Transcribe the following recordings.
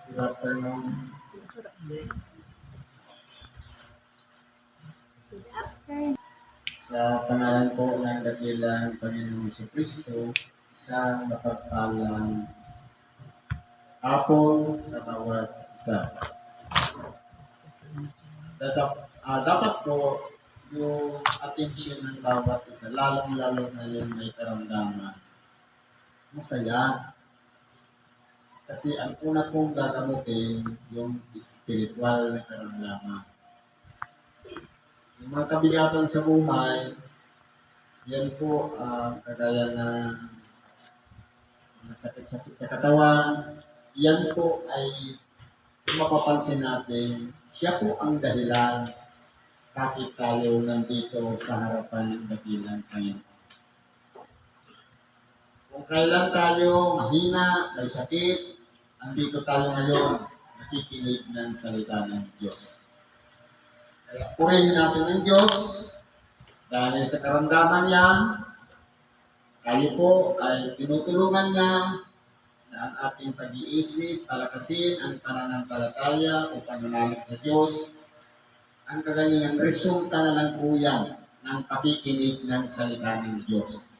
Good afternoon. Sa pangalan po ng dakilang Panginoong Jesucristo, isang mapagpalang hapon sa bawat isa. Dapat po yung atensyon ng bawat isa, lalong-lalo na yung may karamdaman. Masaya. Kasi ang una pong gagamutin yung spiritual na karamdaman. Yung mga kabigatan sa buhay, yan po kagaya ng sakit-sakit sa katawan, yan po ay kung mapapansin natin, siya po ang dahilan bakit tayo nandito sa harapan ng dakilang Panginoon. Kung kailan tayo mahina, may sakit, andito tayo ngayon, nakikinig ng salita ng Diyos. Kaya purihin natin ng Diyos dahil sa karamdaman yan, tayo po ay tinutulungan niya na ang ating pag-iisip, palakasin ang pananampalataya o pananalig sa Diyos. Ang kagalingan, resulta na lang po yan ng pakikinig ng salita ng Diyos.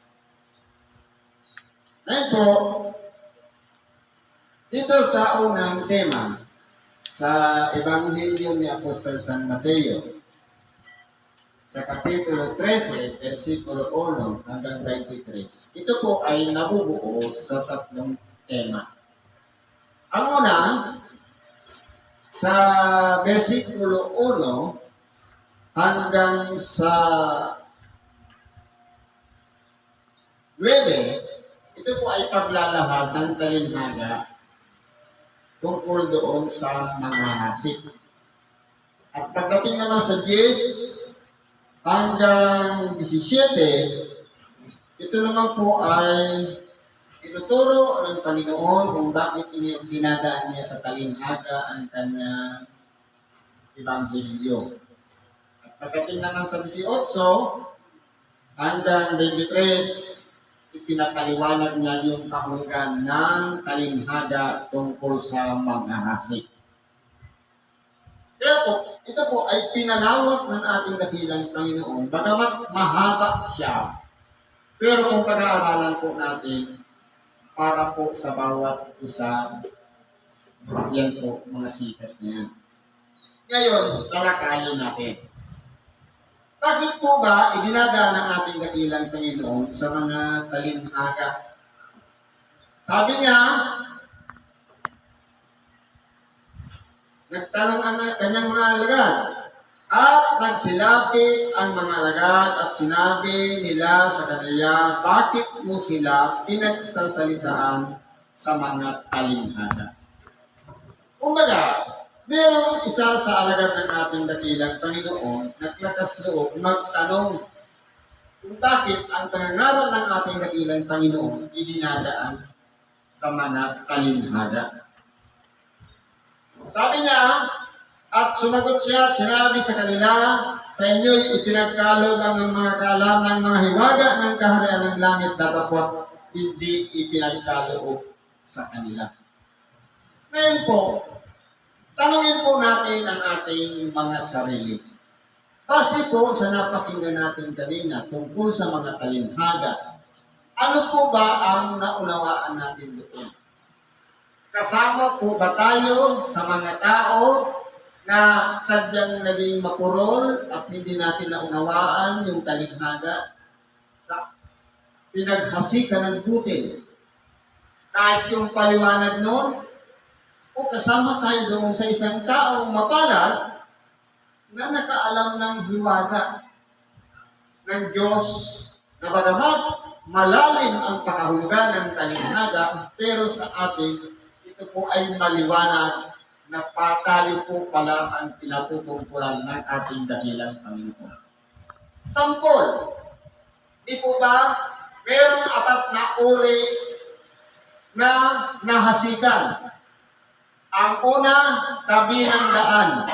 Ngayon po, dito sa unang tema, sa Ebanghelyo ni Apostol San Mateo, sa Kapitulo 13, versikulo 1 hanggang 23. Ito po ay nabubuo sa tatlong tema. Ang una, sa versikulo 1 hanggang sa 9, ito po ay paglalahad ng talinhaga tungkol doon sa mga hasik. At pagdating naman sa 10 hanggang 17, ito naman po ay tinuturo ng Panginoon kung bakit dinadaan niya sa talinhaga ang kanyang Ebanghelyo. At pagdating naman sa 18 hanggang 23, ipinapaliwanag niya yung kahulugan ng talinhaga tungkol sa mga hasik. Kaya po, ito po ay pinalawak ng ating dakilang Panginoon, bagamat mahaba siya. Pero kung pag-aaralan po natin, para po sa bawat isa, yan po mga sikas na yan. Ngayon, talakayin natin. Bakit po ba idinadaan ng ating dakilang Panginoon sa mga talinhaga? Sabi niya, nagtanong ang kanyang mga alagad, at nagsilapit ang mga alagad at sinabi nila sa kanila, bakit mo sila pinagsasalitaan sa mga talinhaga? Kumbaga, merong isa sa alagad ng ating dakilang Panginoon, naglakas loob magtanong kung bakit ang pangangaral ng ating dakilang Panginoon idinadaan sa mga talinhaga. Sabi niya, at sumagot siya at sinabi sa kanila, sa inyo'y ipinagkaloob ang mga kaalam ng mga hiwaga ng kaharian ng langit datapwat hindi ipinagkaloob sa kanila. Ngayon po, tanungin po natin ang ating mga sarili. Base po sa napakinggan natin kanina tungkol sa mga talinhaga, ano po ba ang naunawaan natin doon? Kasama po ba tayo sa mga tao na sadyang naging mapurol at hindi natin naunawaan yung talinhaga sa pinaghasikan ng butil? Kahit yung paliwanag noon, o kasama tayo doon sa isang taong mapalad na nakaalam ng hiwaga ng Diyos na bagamat malalim ang pakahulugan ng talinhaga, pero sa atin, ito po ay maliwanag na tayo po pala ang pinatutungkulan ng ating dakilang Panginoon. Sampol, di po ba merong apat na uri na nahasikan? Ang una, tabi ng daan.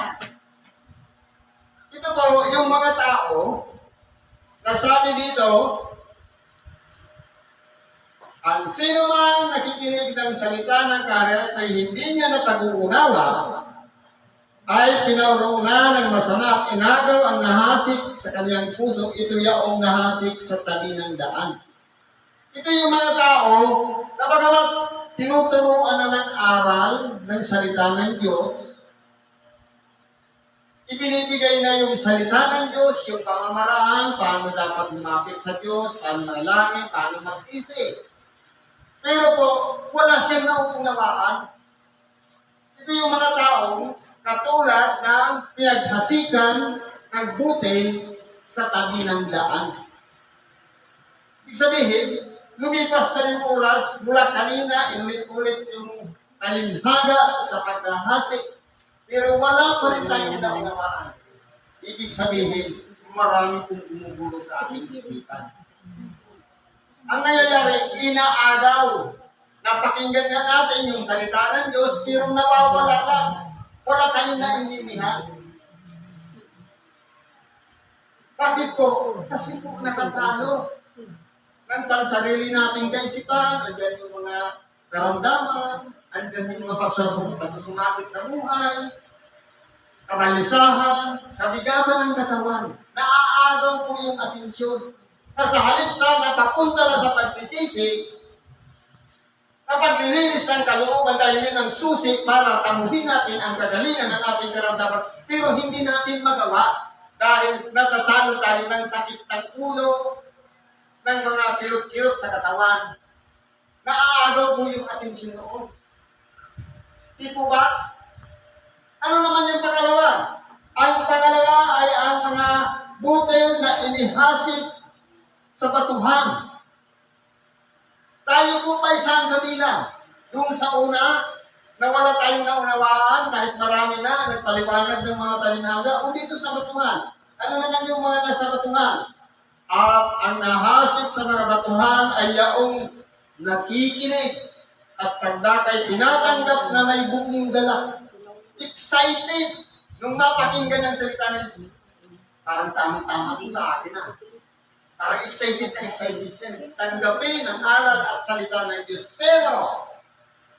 Ito po, yung mga tao, nasabi dito, Ang sino mang nakikinig ng salita ng kaharian ay hindi niya napag-uunawa, ay pinauuna ng masama at inagaw ang nahasik sa kaniyang puso, ito yaong nahasik sa tabi ng daan. Ito yung mga tao na bagamat tinuturuan na ng aral ng salita ng Diyos, ibinibigay na yung salita ng Diyos, yung pamamaraan, paano dapat lumapit sa Diyos, paano manalangin, paano magsisi. Pero po, wala siyang nauunawaan. Ito yung mga taong katulad ng pinaghasikan ng butil sa tabi ng daan. Ibig sabihin, lumipas na yung oras, mula kanina, inulit-ulit yung talinhaga sa paghahasik, pero wala pa rin tayong naunawaan. Ibig sabihin, marami pong gumugulo sa ating isipan. Ang nangyayari, inaagaw. Napakinggan na natin yung salita ng Diyos, pero nawawala lang. Wala tayong naiintindihan. Bakit po? Kasi po nakatalo. Ng pansarili nating kaisipan, andyan yung mga karamdaman, andyan yung mga pagsusumakit sa buhay, kamalisahan, kabigatan ng katawan. Naaagaw po yung atensyon. Na sa halip sana, papunta na sa pagsisisi, kapag nilinis ng kalooban dahil yun ang susi para tamuhin natin ang kagalingan ng ating karamdaman, pero hindi natin magawa dahil natatalo tayo ng sakit ng ulo, ng mga kirot-kirot sa katawan. Naaagaw po yung atensyon noon. Di po ba? Ano naman yung pangalawa? Ang pangalawa ay ang mga butil na inihasik sa batuhan. Tayo po pa isang kabila. Doon sa una, na wala tayong naunawaan, kahit marami na, nagpaliwanag ng mga talinhaga, o dito sa batuhan. Ano naman yung mga nasa batuhan? At ang nahasik sa mga batuhan ay yaong nakikinig at pagdakay tinatanggap na may buong dala. Excited nung mapakinggan ng salita ng Diyos. Parang tama-tama po sa atin na. Parang excited na excited siya. Tanggapin ang aral at salita ng Diyos. Pero,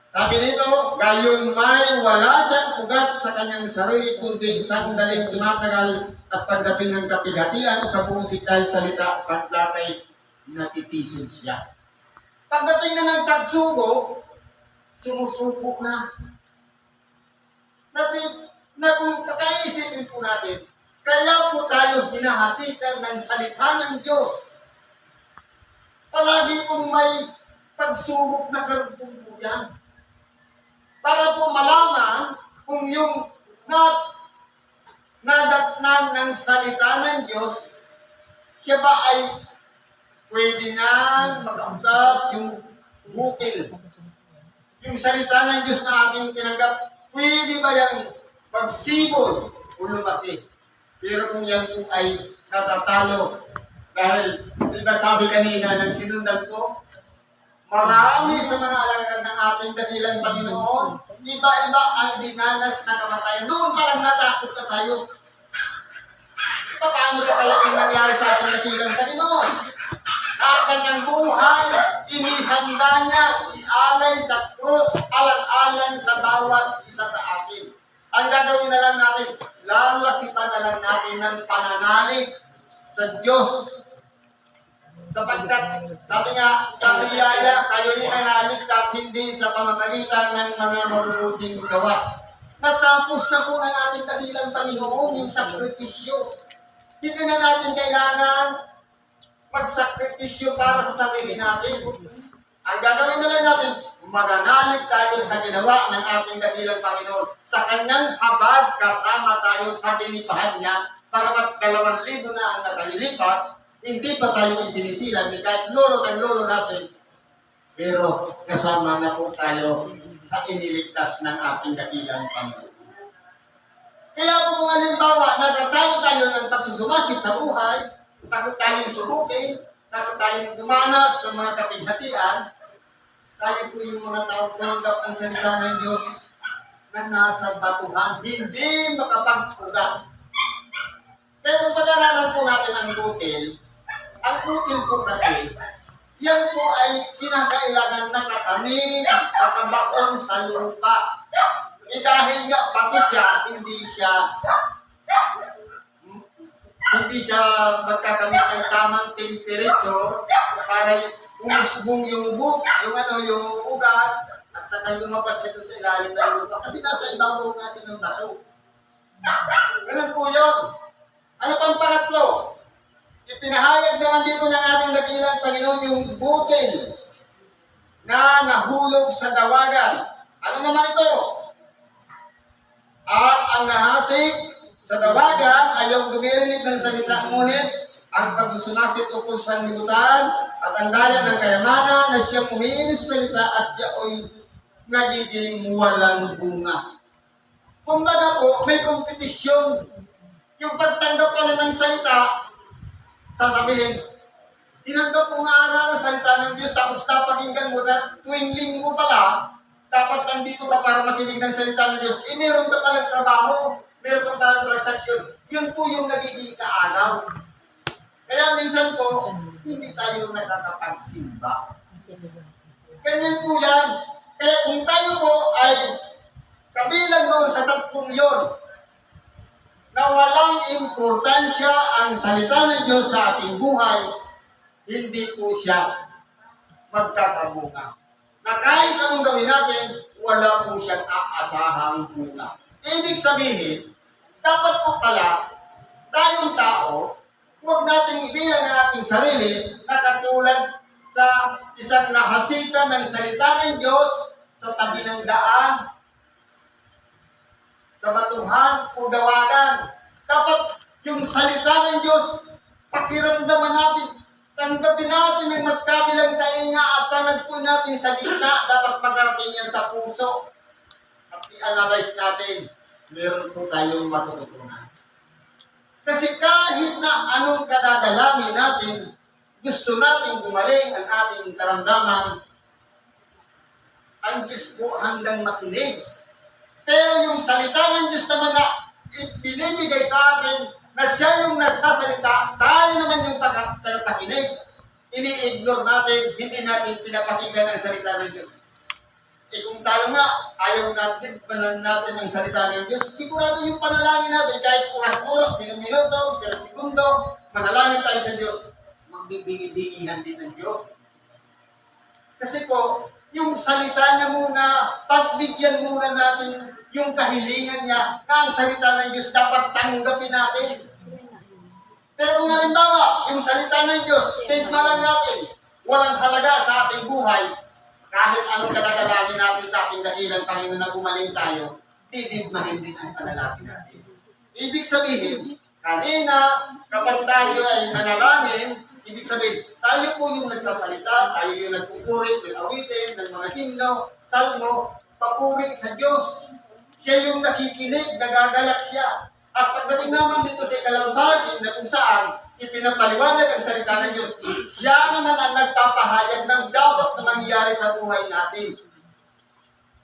sabi nito, gayon may wala siyang ugat sa kanyang sarili, kundi sandaling tumatagal at pagdating ng kapighatian o kabusik dahil salita, paglatay, natitisod siya. Pagdating na ng tagsubok, sumusuko na. Na kung kakaisipin po natin, kaya po tayo hinahasikan ng salita ng Diyos. Palagi pong may pagsubok na karugtong po yan. Para po malaman kung yung nadatnan ng salita ng Diyos, siya ba ay pwede na mag-abdat yung butil. Yung salita ng Diyos na ating tinanggap, pwede ba yung magsibol o lumaki? Pero kung yan po ay natatalo, dahil, di ba sabi kanina ng sinundan ko, marami sa mga alagad ng ating dakilang Panginoon, iba-iba ang dinanas na kamatayan. Doon pa lang natakot na tayo. Paano pa kaya yung nangyari sa ating dakilang Panginoon? Na ang kanyang buhay, inihanda niya, ialay sa krus, alang-alang sa bawat isa sa atin. Ang gagawin na lang natin, lalakipan na lang natin ng pananalig sa Diyos. Sapagkat, sabi nga, sa biyaya, kayo'y nanaligtas hindi sa pamamagitan ng mga mabubuting gawa. Natapos na po ng ating dakilang Panginoon yung sakripisyo. Hindi na natin kailangan magsakripisyo para sa sarili natin. Ang gagawin na lang natin, maganalig tayo sa ginawa ng ating dakilang Panginoon. Sa kanyang habag, kasama tayo sa binipahan niya, para 2,000 na ang nakalilipas, hindi pa tayo isinisilan ni kahit lolo ng lolo natin. Pero kasama na po tayo sa iniligtas ng ating dakilang Panginoon. Kaya po kung halimbawa, natatalo tayo ng pagsusumakit sa buhay, takot tayong subukin, takot tayong dumanas ng mga kapighatian, tayo po yung mga taong tumanggap ng salita ng Diyos na nasa batuhan, hindi makapag-ugat. Pero kung pag-aralan po natin ang butil po kasi, yan po ay kinakailangan nakatanim, nakabaon sa lupa. Dahil nga pati siya, hindi siya magkakamit ng tamang temperature para umusbong yung yung ugat at saka lumabas siya sa ilalim ng lupa kasi nasa ibabaw natin ng bato. Ganun po yun. Ano pang pangatlo? Ipinahayag naman dito ng ating dakilang Panginoon yung butil na nahulog sa dawagan. Ano naman ito? At ang nahasik sa dawagan ay yung dumirinig ng salita, ngunit ang pagsusunakit ukol sa sanglibutan at ang daya ng kayamanan na siyang umiinis sa salita at yaoy nagiging walang bunga. Kumbaga po, may kompetisyon. Yung pagtanggap pala ng salita, sasabihin, tinanggap mo nga ang salita ng Diyos, tapos napakinggan mo na tuwing linggo pala, dapat nandito ka para makinig ng salita ng Diyos. Meron ka palang trabaho, meron ka palang transaksyon. Yun po yung nagiging kaanaw. Kaya minsan po, hindi tayo nakakapagsimba. Ganyan po yan. Kaya kung tayo po ay kabilang doon sa tatlong yun, na walang importansya ang salita ng Diyos sa ating buhay, hindi po siya magkakabunga. Na kahit anong gawin natin, wala po siyang aasahang bunga. Ibig sabihin, dapat po pala, tayong tao, huwag nating ibilang ang ating sarili na katulad sa isang nahasika ng salita ng Diyos sa tabi ng daan, sa batuhan o dawagan. Dapat yung salita ng Diyos, pakiramdaman natin, tanggapin natin yung magkabilang tainga at panagpo natin sa gitna. Dapat magarating yan sa puso. At i-analyze natin, meron po tayong matututunan. Kasi kahit na anong kadadalangin natin, gusto natin gumaling ang ating karamdaman, ang Diyos po handang makinig. Pero yung salita ng Diyos naman na ibinibigay sa atin, na siya yung nagsasalita, tayo naman yung pakinig. Ini-ignore natin, hindi natin pinapakinggan ang salita ng Diyos. Kung tayo nga, ayaw natin ang salita ng Diyos, sigurado yung panalangin natin, kahit oras-oras, minuto, segundo, manalangin tayo sa Diyos, magbibingi-bingihan din ng Diyos. Kasi po, yung salita niya muna, pagbigyan muna natin yung kahilingan niya na ang salita ng Diyos dapat tanggapin natin. Pero kung halimbawa, yung salita ng Diyos, tigma lang natin, walang halaga sa ating buhay, kahit anong kadadalangin natin sa ating dakilang Panginoon na gumaling tayo, didibmahin din ang panalangin natin. Ibig sabihin, kanina, kapag tayo ay nanalangin, ibig sabihin, tayo po yung nagsasalita, tayo yung nagpupuri, ng awitin, ng mga himno, salmo, papuri sa Diyos. Siya yung nakikinig, nagagalak siya. At pagdating naman dito sa ikalang bagay na kung saan ipinapaliwanag ang salita ng Diyos, siya naman ang nagpapahayag ng dapat na mangyayari sa buhay natin.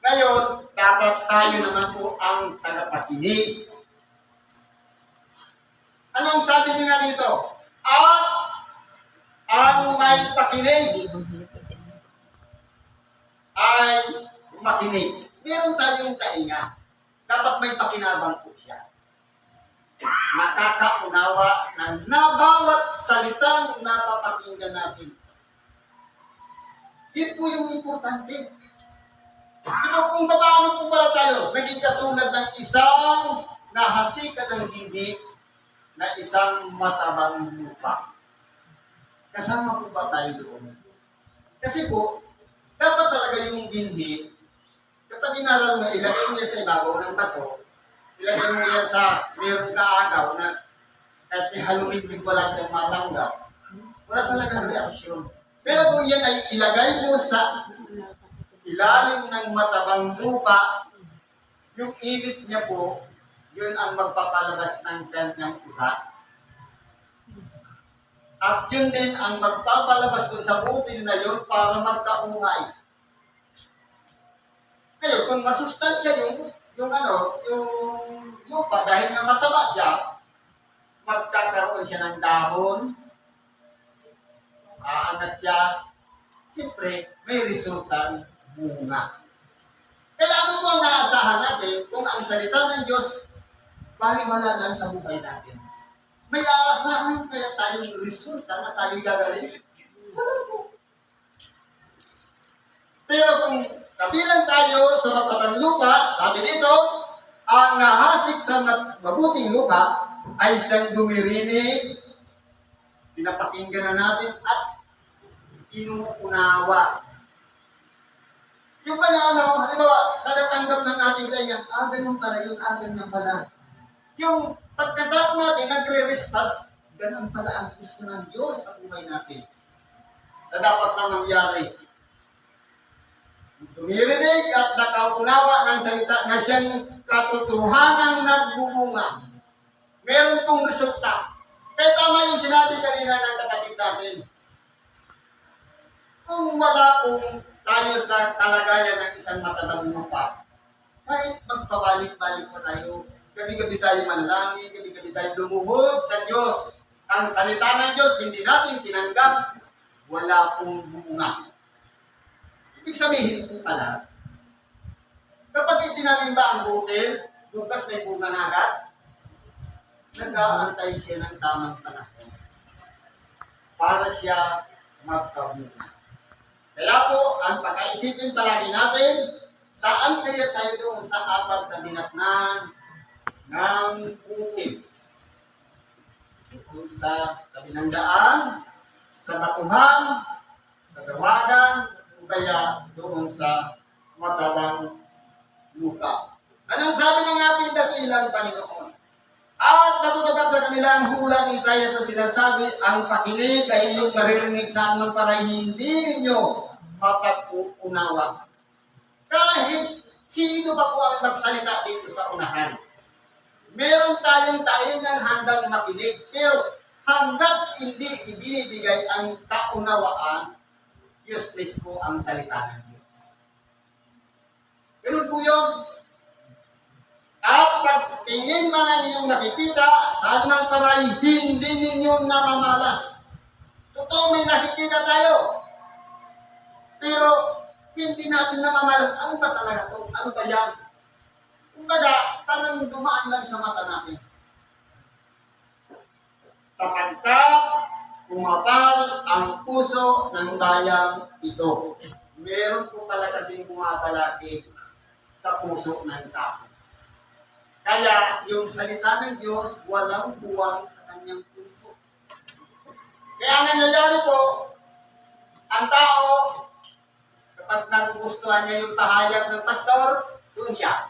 Ngayon, dapat tayo naman po ang tagapakinig. Anong sabi niya dito? At ang may pakinig ay makinig. Meron tayong tainga. Dapat may pakinabang po siya. Makakaunawa na bawat salitang napapakinggan natin. Yun po yung importante. Pero kung paano po pala tayo, naging katulad ng isang nahasika ng dibig na isang matabang lupa. Kasama po ba tayo doon? Kasi po, dapat talaga yung binhi, kapag inaral mo, ilagay mo yan sa ibabaw ng bato, ilagay mo yan sa mayroong kaagaw na kahit nihalumiglig wala siyang matanggap, wala talagang reaksyon. Pero kung yan ay ilagay mo sa ilalim ng matabang lupa, yung init niya po, yun ang magpapalabas ng kanyang ugat. At yun din ang magpapalabas dun sa butil na yun para magkaungay. Ngayon, kung masustansya yung lupa, dahil nga mataba siya, magkakaroon siya ng dahon, aangat siya, siyempre, may resultang bunga. Kaya ano po ang naasahan natin kung ang salita ng Diyos baliwala lang sa buhay natin? May aasahan kaya tayong resulta na tayo gagaling? Wala po. Pero kung kabilang tayo sa mapatang lupa, sabi dito, ang nahasik sa mabuting lupa ay siyang dumirinig, pinapakinggan na natin at inuunawa. Yung kanya halimbawa, natatanggap ng ating kanya, ganun pala yun, ganyan pala. Yung pagkatap natin, nagre-response, ganun pala ang gusto ng Diyos sa buhay natin. Na dapat na mangyari. Tumirinig at nakaunawa ng salita na siyang katotohanang nagbubunga. Meron pong resulta. Kaya tama yung sinabi kanina ng kapatid natin. Kung wala pong tayo sa kalagayan ng isang matabang lupa, kahit magpabalik-balik pa tayo, gabi-gabi tayo manalangin, gabi-gabi tayo lumuhod sa Diyos. Ang salita ng Diyos, hindi natin tinanggap, wala pong bunga. Ibig sabihin po pala, kapag itinanim ba ang butil, bukas may bunga na agad, nag-aantay siya ng tamang panahon para siya magkabunga. Kaya po, ang pagkaisipin palagi natin, saan kaya tayo doon sa apat na dinatnan ng butil? Doon sa kabilang daan, sa batuhan, sa dawagan, o kaya doon sa matabang lupa. Anong sabi ng ating dakilang Panginoon? At natutupad sa kanilang hula ni Isaias na sinasabi, ang pakinig ay iyong maririnig sa amin para hindi ninyo mapag-unawa. Kahit sino pa po ang magsalita dito sa unahan. Meron tayong tainang handang makinig, pero hanggat hindi ibinibigay ang kaunawaan, useless po ang salita ng Diyos. Ganun po yun. At pagtingin man ang inyong nakikita, sa anumang paray, hindi ninyong namamalas. Totoo, may nakikita tayo. Pero, hindi natin namamalas. Ano ba talaga ito? Ano ba yan? Kumbaga, tanang dumaan lang sa mata natin. Sapagkat pumapal ang puso ng bayang ito. Meron po pala kasing pumapalaki sa puso ng tao. Kaya, yung salita ng Diyos, walang buwang sa kanyang puso. Kaya ang nangyayari po, ang tao, kapag nagugustuhan niya yung tahayag ng pastor, doon siya.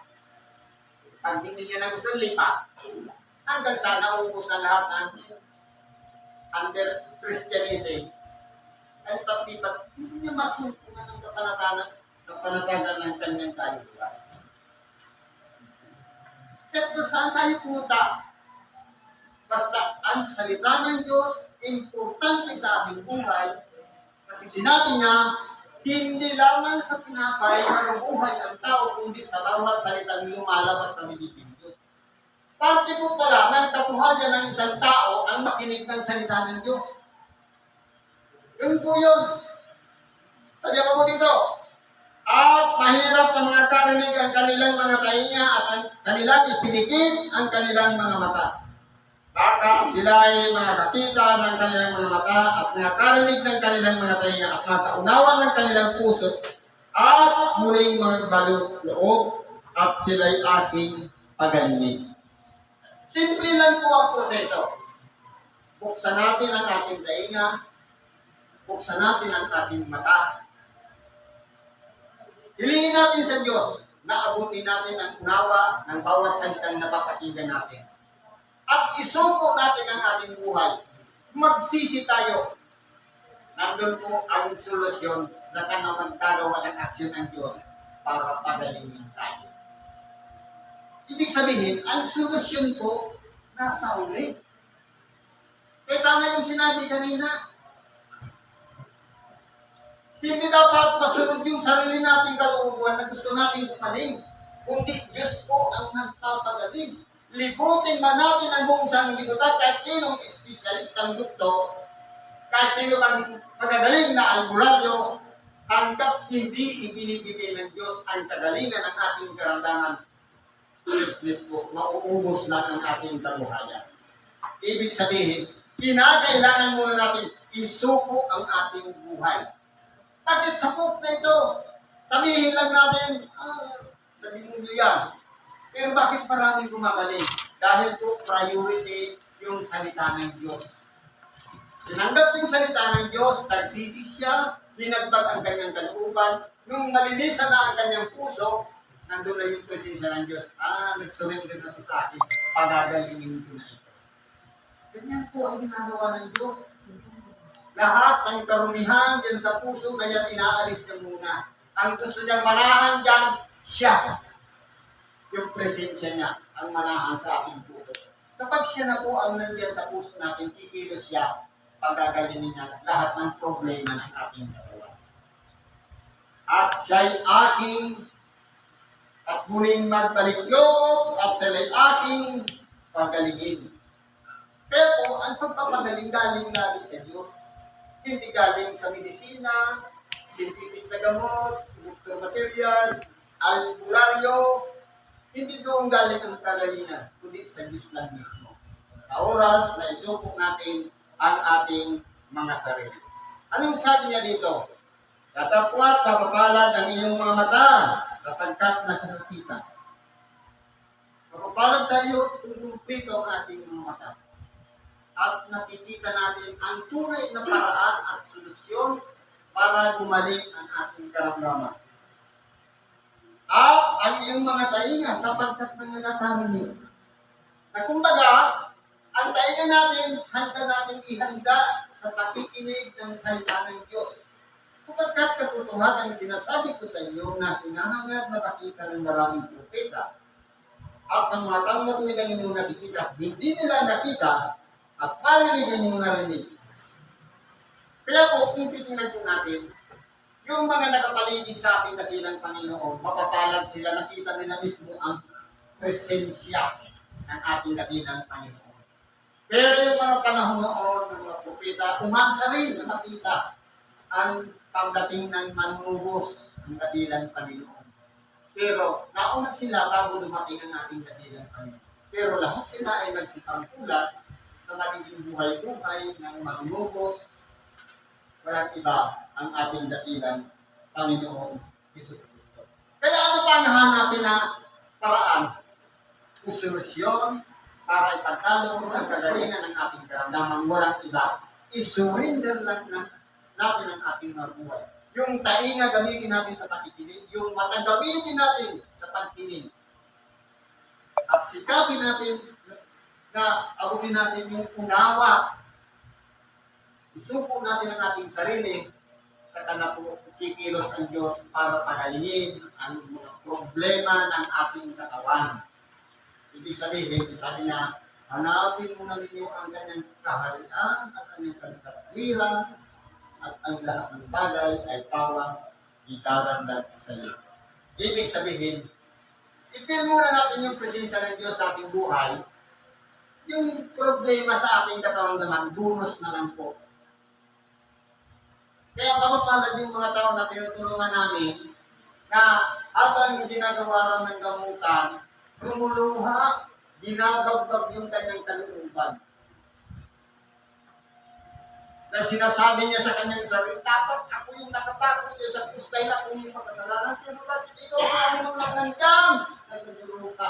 Pag hindi niya nagustuhan, lipat. Hanggang sa naubos na lahat ng under Christianism. Kalipat-lipat, hindi niya masumpungan ng kapanatagan ng kanyang kaluluwa. Pero saan tayo punta? Basta ang salita ng Diyos, importante sa ating buhay, kasi sinabi niya, hindi lamang sa tinapay mabubuhay ang tao, kundi sa bawat salitang lumalabas ng bibig ng Diyos. Parte po pala ng kabuhayan ng isang tao ang makinig ng salita ng Diyos. Yun po yun. Sabi ko po dito, at mahirap na mga karinig ang kanilang mga tainga at ang kanilang ipinikit ang kanilang mga mata. Baka sila ay makakita ng kanilang mga mata at nakarinig ng kanilang mga tainga at makaunawa ng kanilang puso at muling magbalot loob at sila'y aking pagalingin. Simple lang po ang proseso. Buksan natin ang ating tainga, buksan natin ang ating mata, hilingin natin sa Diyos na abutin natin ang unawa ng bawat salitang napapakinggan natin. At isuko natin ang ating buhay. Magsisi tayo. Nandun po ang solusyon na magkagawa ng aksyon ng Diyos para pagalingin tayo. Ibig sabihin, ang solusyon po nasa uli. Kaya tama yung sinabi kanina, hindi dapat masunod yung sarili nating kalooban na gusto nating gumaling. Kundi Diyos po ang nagpapagaling. Libutin man natin ang buong sanglibutan kahit sinong espesyalistang doktor, kahit sino ang magagaling na albularyo, hanggat hindi ibinibigay ng Diyos ang kagalingan ng ating karamdaman, useless po, mauubos lang ang ating kabuhayan. Ibig sabihin, kinakailangan muna natin isuko ang ating buhay. Bakit sakop na ito? Sabihin lang natin, sa demonyo yan. Pero bakit maraming gumagaling? Dahil po priority yung salita ng Diyos. Tinanggap yung salita ng Diyos, nagsisi siya, linagbag ang kanyang kalooban, nung malinisan na ang kanyang puso, nandun na yung presensya ng Diyos. Nagsurrender na ito sa akin, pagagalingin ko na ito. Ganyan po ang ginagawa ng Diyos. Lahat ng karumihan dyan sa puso, kaya inaalis niya muna. Ang gusto niyang manahan dyan, siya. Yung presensya niya, ang manahan sa ating puso. Kapag siya na po ang nandiyan sa puso natin, kikilos siya, pagagalingin niya lahat ng problema ng ating katawan. At siya'y aking at muling magpaliklog at siya'y aking pagalingin. Pero ang pagpapagaling galing lagi sa Diyos. Hindi galing sa medisina, scientific na gamot, doktor material, albularyo. Hindi doon galing ang kagalingan, kundi sa Diyos lang mismo. Sa oras na isupok natin ang ating mga sarili. Anong sabi niya dito? Katapwat, kapapalad ang iyong mga mata sapagkat nakakita. Kapapalad tayo kung kumplito ang ating mga mata. At nakikita natin ang tunay na paraan at solusyon para gumaling ang ating karamdaman. At ang iyong mga tainga sapagkat nangangatarinig. Na kumbaga, ang tainga natin, handa natin ihanda sa pakikinig ng salita ng Diyos. Sapagkat katotohanan ang sinasabi ko sa inyo na hinahangad na pakita ng maraming propeta at ang mga taong matuwid ang inyong nakikita, hindi nila nakita at marinig ang inyong narinig. Kaya po, kung titingnan po natin, yung mga nakapaligid sa ating dakilang Panginoon, mapapalad sila, nakita nila mismo ang presensya ng ating dakilang Panginoon. Pero yung mga panahon noon ng mga propeta, umansa rin na makita ang pagdating ng manunubos ng dakilang Panginoon. Pero nauna sila bago dumating ang ating dakilang Panginoon. Pero lahat sila ay nagsipangkulat sa naging buhay-buhay ng manunubos. Walang iba ang ating dakilang Panginoon Jesucristo. Kaya ano pa ang hanapin na paraan? Solusyon para ipagkaloob ang kagalingan ng ating karamdaman, walang iba. I-surrender lang natin ang ating mga buhay. Yung tainga gamitin natin sa pakikinig, yung mata gamitin natin sa pagtingin. At sikapin natin na abutin natin yung unawa. Isupo natin ang ating sarili sa kanila po kikilos ang Diyos para pagalingin ang mga problema ng ating katawan. Ibig sabihin, sabi niya, hanapin muna ninyo ang kanyang kaharian at kanyang katwiran at ang lahat ng bagay ay pawang itaragdag sa iyo. Ibig sabihin, ipil muna natin yung presensya ng Diyos sa ating buhay. Yung problema sa ating katawan naman, bonus na lang po. Kaya mapapalad yung mga tao na tinutulungan namin na habang ginagawa ng gamutan, lumuluha, ginagagbag yung kanyang kalooban. Na sinasabi niya sa kanyang sarili, dapat ako yung nakapagod sa krus dahil ako yung makasalanan. Pero bakit ikaw ang lang nandyan? Nagdurusa.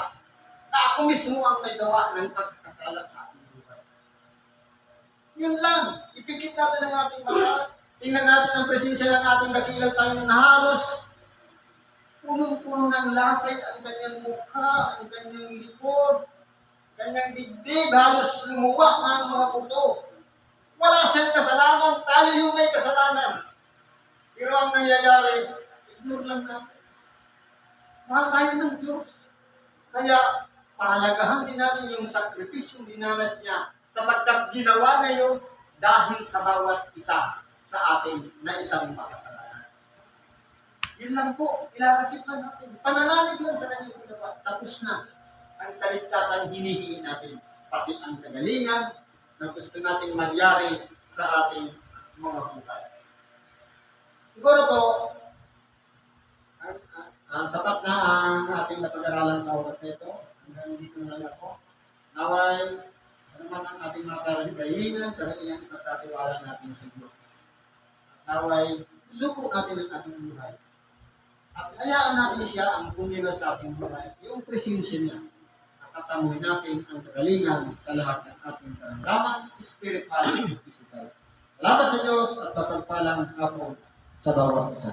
Na ako mismo ang may gawa ng pagkakasalat sa ating buhay. Yun lang. Ipikit natin ang ating mata. Tingnan natin ang presensya ng ating dakilang Panginoon na halos punong-puno ng lakay ang kanyang mukha, ang kanyang likod, kanyang dibdib, halos lumuwa ang mga buto. Wala siyang kasalanan, tayo yung may kasalanan. Pero ang nangyayari, ignore lang natin. Mahal tayo ng Diyos. Kaya, pahalagahan din natin yung sakripisyong dinanas niya sapagkat ginawa na yun dahil sa bawat isa sa atin na isang makasalanan. Yun lang po, ilalagip lang natin. Pananalig lang sa kanyang ginawa. Tapos na ang kaligtasan hinihingi natin. Pati ang kagalingan na gusto natin mangyari sa ating mga buhay. Siguro po, sapat na ang ating napag-aralan sa oras na ito. Hanggang dito na lang ako. Naway, ano man ang ating mga kahilingan, karaingan, ipagkatiwala natin sa Diyos. Naway, suko natin ang ating buhay. At hayaan natin siya ang kumilos sa ating buhay. Yung presensya niya. Nakatamuhin natin ang kagalingan sa lahat ng ating karamdaman, spiritual at physical. Salamat sa Diyos at pagpagpalang hapon sa bawat isa.